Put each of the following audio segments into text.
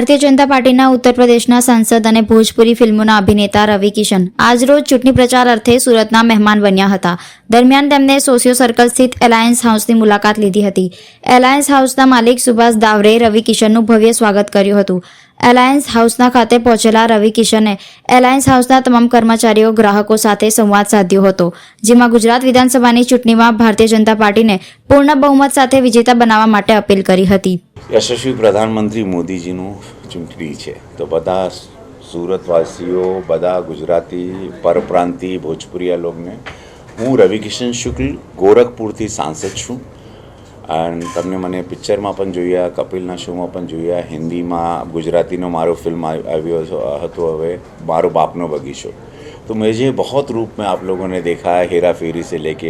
ભારતીય જનતા પાર્ટીના ઉત્તર પ્રદેશના સાંસદ અને ભોજપુરી ફિલ્મોના અભિનેતા રવિ કિશન આજરોજ ચૂંટણી પ્રચાર અર્થે સુરતના મહેમાન બન્યા હતા। દરમિયાન તેમણે સોશિયો સર્કલ સ્થિત એલાયન્સ હાઉસની મુલાકાત લીધી હતી। એલાયન્સ હાઉસના માલિક સુભાષ દાવરે રવિ કિશનનું ભવ્ય સ્વાગત કર્યું હતું। એલાયન્સ હાઉસના ખાતે પહોંચેલા રવિ કિશને એલાયન્સ હાઉસના તમામ કર્મચારીઓ ગ્રાહકો સાથે સંવાદ સાધ્યો હતો, જેમાં ગુજરાત વિધાનસભાની ચૂંટણીમાં ભારતીય જનતા પાર્ટીને પૂર્ણ બહુમત સાથે વિજેતા બનાવવા માટે અપીલ કરી હતી। યશસ્વી પ્રધાનમંત્રી મોદીજીનું ચૂંટણી છે તો બધા સુરતવાસીઓ, બધા ગુજરાતી પરપ્રાંતિ ભોજપુરિયા લોકોને હું રવિ કિશન શુક્લ ગોરખપુરથી સાંસદ છું અને તમને મને પિક્ચરમાં પણ જોયા, કપિલના શોમાં પણ જોયા, હિન્દીમાં ગુજરાતીનો મારો फिल्म આવ્યો હતો હવે મારો બાપનો બગીચો। तो मुझे बहुत रूप में आप लोगों ने देखा है, हेरा फेरी से लेके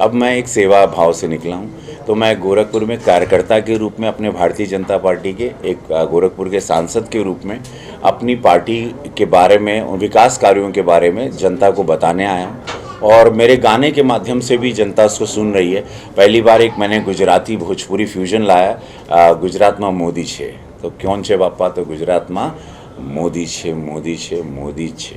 अब मैं एक सेवा भाव से निकला हूँ। तो मैं गोरखपुर में कार्यकर्ता के रूप में अपने भारतीय जनता पार्टी के एक गोरखपुर के सांसद के रूप में अपनी पार्टी के बारे में, विकास कार्यों के बारे में जनता को बताने आया हूँ और मेरे गाने के माध्यम से भी जनता उसको सुन रही है। पहली बार एक मैंने गुजराती भोजपुरी फ्यूजन लाया, गुजरात में मोदी छे तो क्यों छे बापा, तो गुजरात में मोदी छे, मोदी छे, मोदी छे।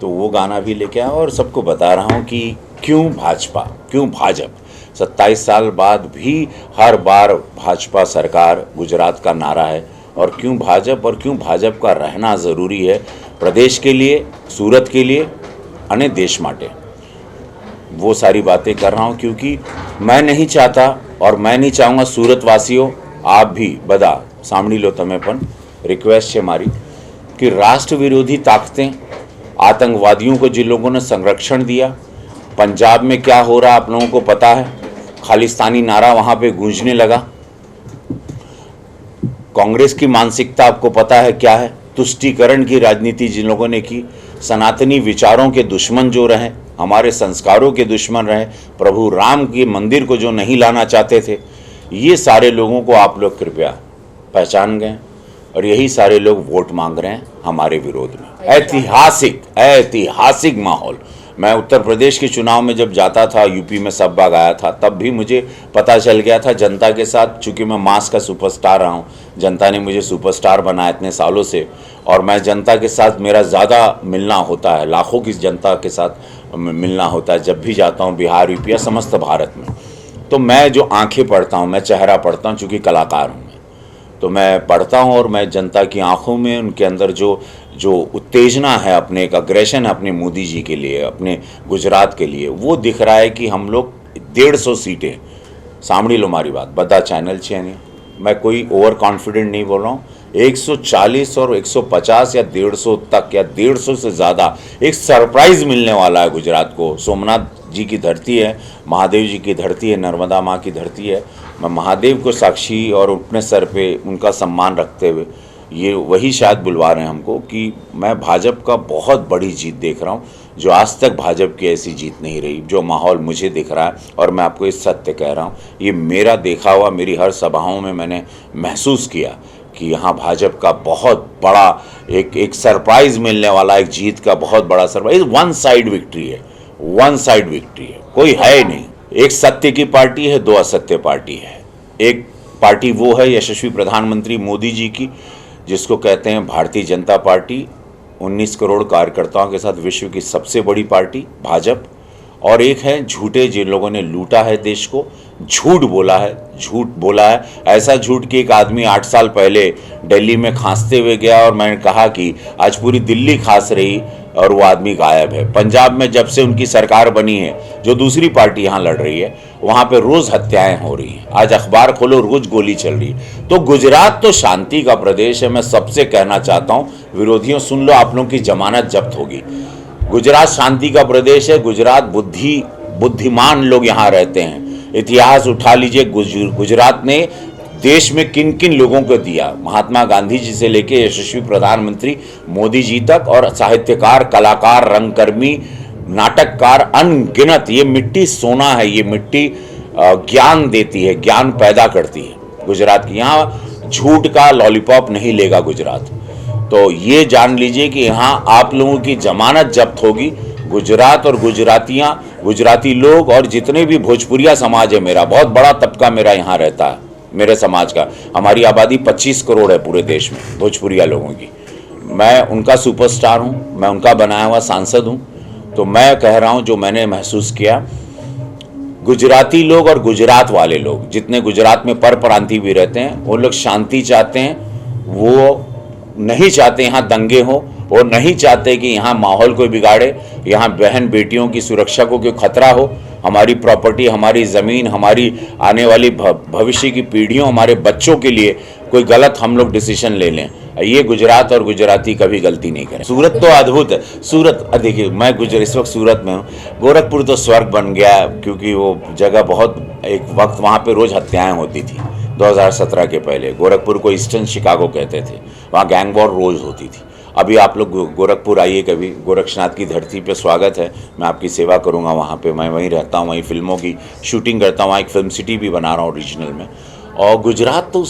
तो वो गाना भी लेके आया और सबको बता रहा हूँ कि क्यों भाजपा, क्यों भाजप। 27 साल बाद भी हर बार भाजपा सरकार गुजरात का नारा है और क्यों भाजप, और क्यों भाजप का रहना ज़रूरी है प्रदेश के लिए, सूरत के लिए अने देश माटे। वो सारी बातें कर रहा हूँ क्योंकि मैं नहीं चाहता और मैं नहीं चाहूँगा सूरत वासियों, आप भी बदा सामड़ी लो तमें पण रिक्वेस्ट है मारी कि राष्ट्र विरोधी ताकतें, आतंकवादियों को जिन लोगों ने संरक्षण दिया, पंजाब में क्या हो रहा आप लोगों को पता है, खालिस्तानी नारा वहाँ पे गूंजने लगा। कांग्रेस की मानसिकता आपको पता है क्या है, तुष्टीकरण की राजनीति जिन लोगों ने की, सनातनी विचारों के दुश्मन जो रहे, हमारे संस्कारों के दुश्मन रहे, प्रभु राम के मंदिर को जो नहीं लाना चाहते थे, ये सारे लोगों को आप लोग कृपया पहचान गए और यही सारे लोग वोट मांग रहे हैं हमारे विरोध में। ऐतिहासिक माहौल। मैं उत्तर प्रदेश के चुनाव में जब जाता था, यूपी में सब बाग आया था, तब भी मुझे पता चल गया था जनता के साथ, चूँकि मैं मास का सुपरस्टार रहा हूँ, जनता ने मुझे सुपरस्टार बनाया इतने सालों से और मैं जनता के साथ मेरा ज़्यादा मिलना होता है, लाखों की जनता के साथ मिलना होता है जब भी जाता हूँ बिहार, यूपी या समस्त भारत में। तो मैं जो आँखें पढ़ता हूँ, मैं चेहरा पढ़ता हूँ, चूँकि कलाकार हूँ तो मैं पढ़ता हूँ और मैं जनता की आंखों में, उनके अंदर जो उत्तेजना है, अपने एक अग्रेशन है अपने मोदी जी के लिए, अपने गुजरात के लिए, वो दिख रहा है कि हम लोग 150 सीटें, सामड़ी लो मारी बात, बदा चैनल छे नहीं, मैं कोई ओवर कॉन्फिडेंट नहीं बोल रहा हूँ, 140 और 150 या 150 तक या 150 से ज़्यादा एक सरप्राइज़ मिलने वाला है गुजरात को। सोमनाथ जी की धरती है, महादेव जी की धरती है, नर्मदा माँ की धरती है। मैं महादेव को साक्षी और अपने सर पे उनका सम्मान रखते हुए ये वही शायद बुलवा रहे हैं हमको कि मैं भाजपा का बहुत बड़ी जीत देख रहा हूँ, जो आज तक भाजपा की ऐसी जीत नहीं रही। जो माहौल मुझे दिख रहा है और मैं आपको इस सत्य कह रहा हूँ, ये मेरा देखा हुआ, मेरी हर सभाओं में मैंने महसूस किया कि यहाँ भाजपा का बहुत बड़ा एक सरप्राइज़ मिलने वाला, एक जीत का बहुत बड़ा सरप्राइज। वन साइड विक्ट्री है, वन साइड विक्ट्री है, कोई है नहीं। एक सत्य की पार्टी है, दो असत्य पार्टी है। एक पार्टी वो है यशस्वी प्रधानमंत्री मोदी जी की, जिसको कहते हैं भारतीय जनता पार्टी, 19 करोड़ कार्यकर्ताओं के साथ विश्व की सबसे बड़ी पार्टी भाजपा। और एक है झूठे, जिन लोगों ने लूटा है देश को, झूठ बोला है, ऐसा झूठ कि एक आदमी 8 साल पहले दिल्ली में खांसते हुए गया और मैंने कहा कि आज पूरी दिल्ली खांस रही और वो आदमी गायब है। पंजाब में जब से उनकी सरकार बनी है, जो दूसरी पार्टी यहाँ लड़ रही है, वहाँ पे रोज़ हत्याएं हो रही हैं, आज अखबार खोलो रोज़ गोली चल रही है। तो गुजरात तो शांति का प्रदेश है। मैं सबसे कहना चाहता हूँ, विरोधियों सुन लो, आप लोगों की जमानत जब्त होगी। गुजरात शांति का प्रदेश है, गुजरात बुद्धिमान लोग यहाँ रहते हैं। इतिहास उठा लीजिए, गुजरात ने देश में किन किन लोगों को दिया, महात्मा गांधी जी से लेके यशस्वी प्रधानमंत्री मोदी जी तक, और साहित्यकार, कलाकार, रंगकर्मी, नाटककार अनगिनत। ये मिट्टी सोना है, ये मिट्टी ज्ञान देती है, ज्ञान पैदा करती है गुजरात की। यहाँ झूठ का लॉलीपॉप नहीं लेगा गुजरात। तो ये जान लीजिए कि यहाँ आप लोगों की जमानत जब्त होगी। गुजरात और गुजरातियाँ, गुजराती लोग और जितने भी भोजपुरिया समाज है, मेरा बहुत बड़ा तबका मेरा यहाँ रहता है, मेरे समाज का। हमारी आबादी 25 करोड़ है पूरे देश में भोजपुरिया लोगों की। मैं उनका सुपरस्टार हूँ, मैं उनका बनाया हुआ सांसद हूँ। तो मैं कह रहा हूँ जो मैंने महसूस किया, गुजराती लोग और गुजरात वाले लोग जितने गुजरात में परप्रांतीय भी रहते हैं, वो लोग शांति चाहते हैं। वो नहीं चाहते यहाँ दंगे हो, वो नहीं चाहते कि यहाँ माहौल कोई बिगाड़े, यहाँ बहन बेटियों की सुरक्षा को कोई खतरा हो, हमारी प्रॉपर्टी, हमारी ज़मीन, हमारी आने वाली भविष्य की पीढ़ियों, हमारे बच्चों के लिए कोई गलत हम लोग डिसीजन ले लें। ये गुजरात और गुजराती कभी गलती नहीं करें। सूरत तो अद्भुत है। सूरत देखिए, मैं इस वक्त सूरत में हूँ। गोरखपुर तो स्वर्ग बन गया, क्योंकि वो जगह बहुत, एक वक्त वहाँ पे रोज़ हत्याएं होती थी 2017 के पहले। गोरखपुर को ईस्टर्न शिकागो कहते थे, वहाँ गैंग वॉर रोज़ होती थी। अभी आप लोग गोरखपुर आइए कभी, गोरक्षनाथ की धरती पे स्वागत है। मैं आपकी सेवा करूँगा वहाँ पे। मैं वहीं रहता हूँ, वहीं फिल्मों की शूटिंग करता हूँ, वहाँ एक फिल्म सिटी भी बना रहा हूँ रीजनल में। और गुजरात तो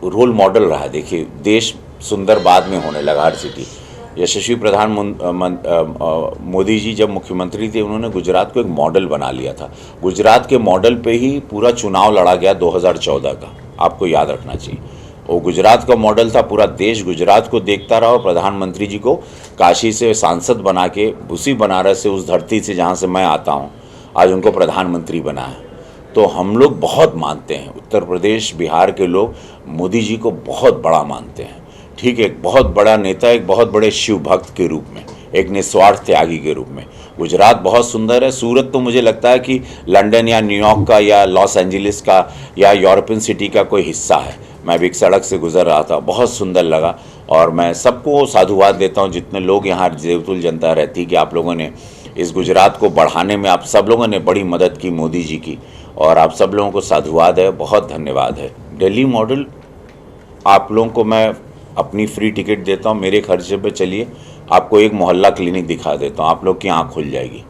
रोल मॉडल रहा है। देखिए, देश सुंदर बाद में होने लगा हर सिटी। यशस्वी मोदी जी जब मुख्यमंत्री थे, उन्होंने गुजरात को एक मॉडल बना लिया था। गुजरात के मॉडल पे ही पूरा चुनाव लड़ा गया 2014 का, आपको याद रखना चाहिए। वो गुजरात का मॉडल था, पूरा देश गुजरात को देखता रहा। और प्रधानमंत्री जी को काशी से सांसद बना के, उसी बनारस से, उस धरती से जहाँ से मैं आता हूँ, आज उनको प्रधानमंत्री बनाया। तो हम लोग बहुत मानते हैं, उत्तर प्रदेश बिहार के लोग मोदी जी को बहुत बड़ा मानते हैं। ठीक है, एक बहुत बड़ा नेता, एक बहुत बड़े शिव भक्त के रूप में, एक निस्वार्थ त्यागी के रूप में। गुजरात बहुत सुंदर है। सूरत तो मुझे लगता है कि लंदन या न्यूयॉर्क का या लॉस एंजलिस का या यूरोपियन सिटी का कोई हिस्सा है। मैं भी एक सड़क से गुजर रहा था, बहुत सुंदर लगा। और मैं सबको साधुवाद देता हूँ, जितने लोग यहाँ देवतुल जनता रहती, कि आप लोगों ने इस गुजरात को बढ़ाने में, आप सब लोगों ने बड़ी मदद की मोदी जी की, और आप सब लोगों को साधुवाद है, बहुत धन्यवाद है। दिल्ली मॉडल आप लोगों को मैं अपनी फ्री टिकट देता हूँ, मेरे खर्चे पे चलिए, आपको एक मोहल्ला क्लिनिक दिखा देता हूँ, आप लोग की आँख खुल जाएगी।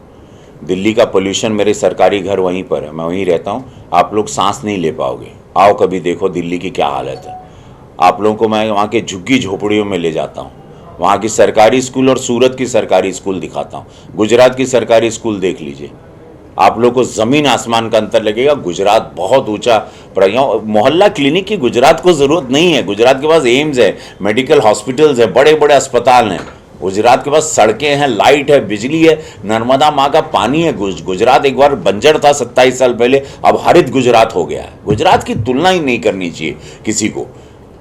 दिल्ली का पोल्यूशन, मेरे सरकारी घर वहीं पर है, मैं वहीं रहता हूँ, आप लोग सांस नहीं ले पाओगे। आओ कभी, देखो दिल्ली की क्या हालत है। आप लोगों को मैं वहाँ के झुग्गी झोपड़ियों में ले जाता हूँ, वहाँ की सरकारी स्कूल और सूरत की सरकारी स्कूल दिखाता हूँ। गुजरात की सरकारी स्कूल देख लीजिए, आप लोग को ज़मीन आसमान का अंतर लगेगा। गुजरात बहुत ऊंचा मोहल्ला क्लिनिक की गुजरात को ज़रूरत नहीं है। गुजरात के पास एम्स है, मेडिकल हॉस्पिटल्स है, बड़े बड़े अस्पताल हैं। गुजरात के पास सड़कें हैं, लाइट है, बिजली है, नर्मदा माँ का पानी है। गुजरात एक बार बंजर था 27 साल पहले, अब हरित गुजरात हो गया है। गुजरात की तुलना ही नहीं करनी चाहिए किसी को।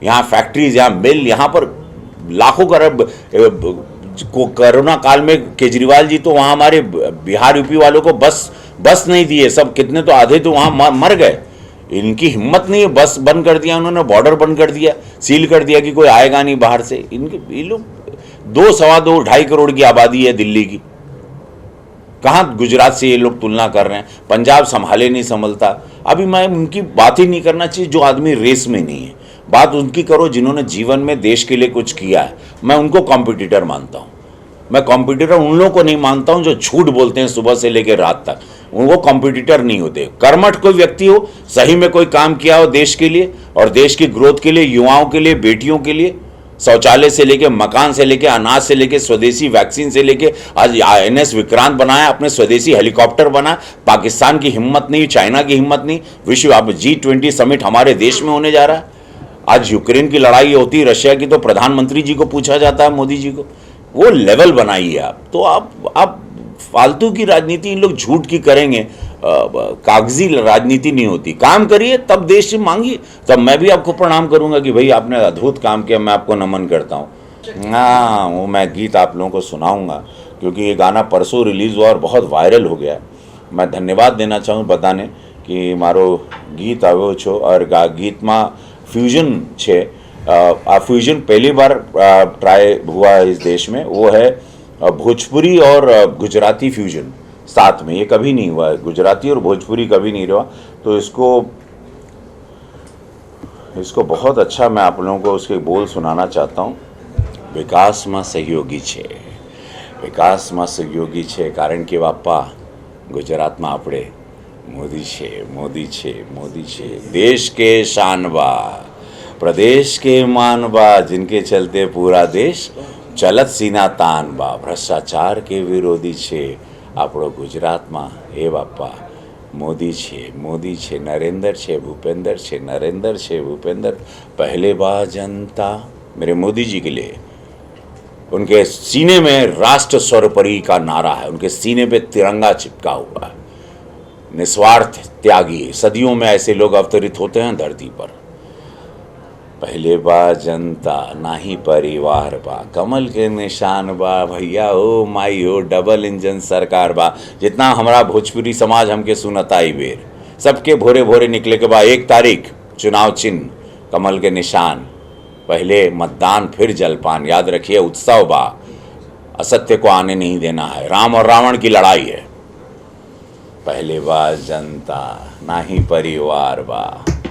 यहाँ फैक्ट्रीज, यहाँ मिल, यहाँ पर लाखों खरब। कोरोना काल में केजरीवाल जी तो वहाँ हमारे बिहार यूपी वालों को बस नहीं दिए, सब कितने तो आधे तो वहाँ मर गए। इनकी हिम्मत नहीं है, बस बंद कर दिया उन्होंने, बॉर्डर बंद कर दिया, सील कर दिया कि कोई आएगा नहीं बाहर से। ये लोग 2.25 करोड़ की आबादी है दिल्ली की, कहाँ गुजरात से ये लोग तुलना कर रहे हैं। पंजाब संभाले नहीं संभलता। अभी मैं उनकी बात ही नहीं करना चाहिए जो आदमी रेस में नहीं है, बात उनकी करो जिन्होंने जीवन में देश के लिए कुछ किया है। मैं उनको कॉम्पिटिटर मानता हूँ। मैं कॉम्पिटिटर उन लोगों को नहीं मानता हूँ जो झूठ बोलते हैं सुबह से लेकर रात तक, वो कॉम्पिटिटर नहीं होते। कर्मठ कोई व्यक्ति हो, सही में कोई काम किया हो देश के लिए और देश की ग्रोथ के लिए, युवाओं के लिए, बेटियों के लिए, शौचालय से लेके, मकान से लेके, अनाज से लेके, स्वदेशी वैक्सीन से लेके, आज INS विक्रांत बनाया, अपने स्वदेशी हेलीकॉप्टर बना। पाकिस्तान की हिम्मत नहीं, चाइना की हिम्मत नहीं। विश्व अब G20 समिट हमारे देश में होने जा रहा है। आज यूक्रेन की लड़ाई होती, रशिया की, तो प्रधानमंत्री जी को पूछा जाता है, मोदी जी को। वो लेवल बनाइए आप। तो आप फालतू की राजनीति इन लोग झूठ की करेंगे, कागजी राजनीति नहीं होती। काम करिए, तब देश से मांगिए, तब मैं भी आपको प्रणाम करूंगा कि भाई आपने अद्भुत काम किया, मैं आपको नमन करता हूँ। हाँ, वो मैं गीत आप लोगों को सुनाऊंगा, क्योंकि ये गाना परसों रिलीज़ हुआ और बहुत वायरल हो गया। मैं धन्यवाद देना चाहूँ बताने कि मारो गीत આવ્યો છો और गीतમાં फ्यूजन છે। फ्यूजन पहली बार ट्राई हुआ इस देश में, वो है भोजपुरी और गुजराती फ्यूजन साथ में। ये कभी नहीं हुआ है, गुजराती और भोजपुरी कभी नहीं रहा। तो इसको बहुत अच्छा मैं आप लोगों को उसके बोल सुनाना चाहता हूँ। विकासમાં सहयोगी છે, વિકાસમાં सहयोगी છે, કારણ કે બાપા ગુજરાતમાં આપણે मोदी छे, मोदी छे, मोदी छे। देश के शानबा, प्रदेश के मानबा, जिनके चलते पूरा देश चलत सीना तानबा। भ्रष्टाचार के विरोधी छे આપણો ગુજરાતમાં। हे बापा, मोदी छे नरेंद्र छे भूपेंद्र छे नरेंद्र छे भूपेंद्र, पहले बार जनता, मेरे मोदी जी के लिए। उनके सीने में राष्ट्र सर्वोपरि का नारा है, उनके सीने पे तिरंगा चिपका हुआ है। निस्वार्थ त्यागी, सदियों में ऐसे लोग अवतरित होते हैं धरती पर। पहले बा जनता नाही परिवार बा, कमल के निशान बा भैया ओ माई हो, डबल इंजन सरकार बा। जितना हमारा भोजपुरी समाज हमके सुनता ही बेर, सबके भोरे भोरे निकले के बाद 1 तारीख चुनाव चिन्ह कमल के निशान, पहले मतदान फिर जलपान। याद रखिए उत्सव बा, असत्य को आने नहीं देना है। राम और रावण की लड़ाई है। पहले बा जनता नाही परिवार बा।